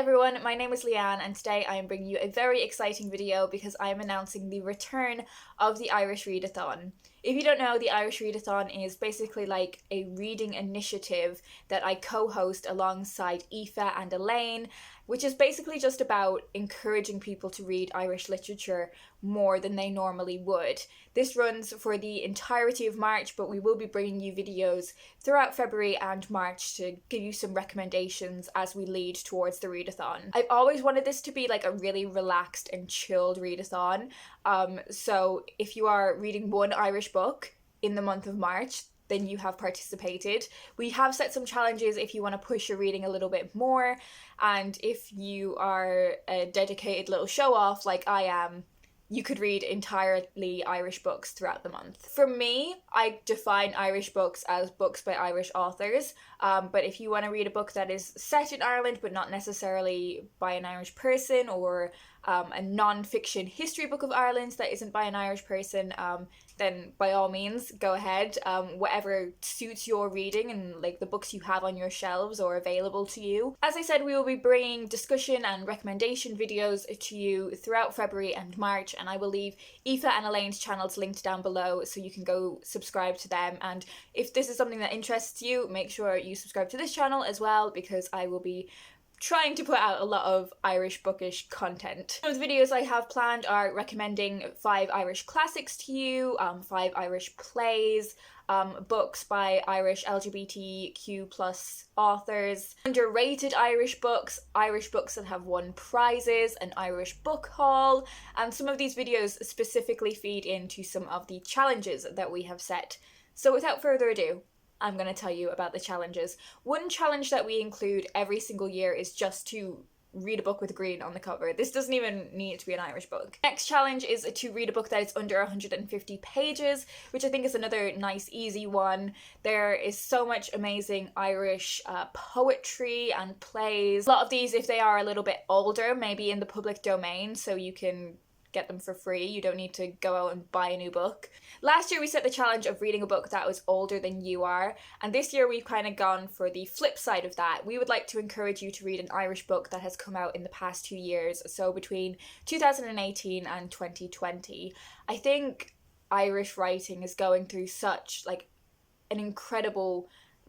everyone, my name is Leanne and today I am bringing you a very exciting video because I am announcing the return of the Irish Readathon. If you don't know, the Irish Readathon is basically like a reading initiative that I co-host alongside Aoife and Elaine, which is basically just about encouraging people to read Irish literature more than they normally would. This runs for the entirety of March, but we will be bringing you videos throughout February and March to give you some recommendations as we lead towards the readathon. I've always wanted this to be like a really relaxed and chilled readathon. So if you are reading one Irish book in the month of March, then you have participated. We have set some challenges if you want to push your reading a little bit more, and if you are a dedicated little show-off like I am, you could read entirely Irish books throughout the month. For me, I define Irish books as books by Irish authors, but if you want to read a book that is set in Ireland but not necessarily by an Irish person, or a non-fiction history book of Ireland that isn't by an Irish person, then by all means go ahead. Whatever suits your reading and like the books you have on your shelves or available to you. As I said, we will be bringing discussion and recommendation videos to you throughout February and March, and I will leave Aoife and Elaine's channels linked down below so you can go subscribe to them. And if this is something that interests you, make sure you subscribe to this channel as well, because I will be trying to put out a lot of Irish bookish content. Some of the videos I have planned are recommending 5 Irish classics to you, 5 Irish plays, books by Irish LGBTQ+ authors, underrated Irish books that have won prizes, an Irish book haul, and some of these videos specifically feed into some of the challenges that we have set. So without further ado, I'm going to tell you about the challenges. One challenge that we include every single year is just to read a book with green on the cover. This doesn't even need to be an Irish book. Next challenge is to read a book that is under 150 pages, which I think is another nice, easy one. There is so much amazing Irish poetry and plays. A lot of these, if they are a little bit older, maybe in the public domain, so you can get them for free. You don't need to go out and buy a new book. Last year we set the challenge of reading a book that was older than you are, and this year we've kind of gone for the flip side of that. We would like to encourage you to read an Irish book that has come out in the past 2 years, so between 2018 and 2020. I think Irish writing is going through such like an incredible,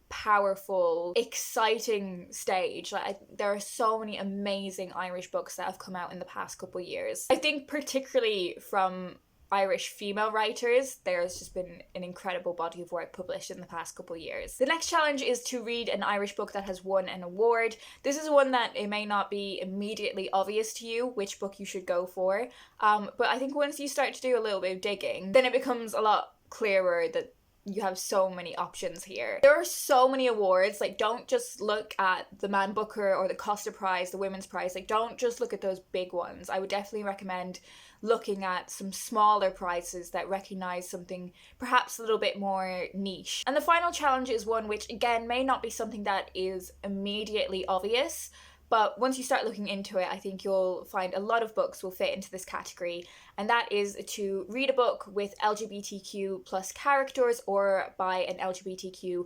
powerful, exciting stage. There are so many amazing Irish books that have come out in the past couple years. I think particularly from Irish female writers, there's just been an incredible body of work published in the past couple years. The next challenge is to read an Irish book that has won an award. This is one that it may not be immediately obvious to you which book you should go for, but I think once you start to do a little bit of digging, then it becomes a lot clearer that you have so many options here. There are so many awards. Like, don't just look at the Man Booker or the Costa Prize, the Women's Prize. Like, don't just look at those big ones. I would definitely recommend looking at some smaller prizes that recognize something perhaps a little bit more niche. And the final challenge is one which, again, may not be something that is immediately obvious, but once you start looking into it, I think you'll find a lot of books will fit into this category, and that is to read a book with LGBTQ+ characters or by an LGBTQ+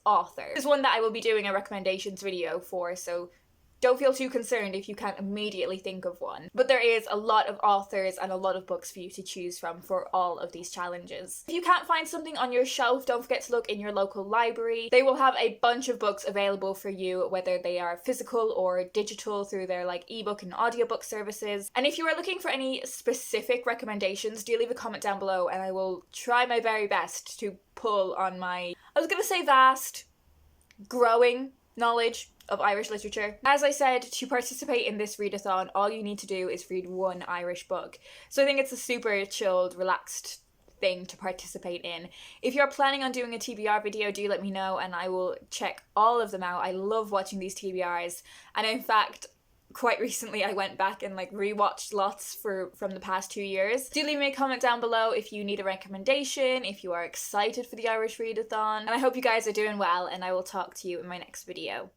author. This is one that I will be doing a recommendations video for, so don't feel too concerned if you can't immediately think of one. But there is a lot of authors and a lot of books for you to choose from for all of these challenges. If you can't find something on your shelf, don't forget to look in your local library. They will have a bunch of books available for you, whether they are physical or digital through their like ebook and audiobook services. And if you are looking for any specific recommendations, do leave a comment down below and I will try my very best to pull on my, I was gonna say vast, growing knowledge of Irish literature. As I said, to participate in this readathon, all you need to do is read one Irish book. So I think it's a super chilled, relaxed thing to participate in. If you're planning on doing a TBR video, do let me know and I will check all of them out. I love watching these TBRs, and in fact, quite recently I went back and like rewatched lots from the past 2 years. Do leave me a comment down below if you need a recommendation, if you are excited for the Irish Readathon, and I hope you guys are doing well, and I will talk to you in my next video.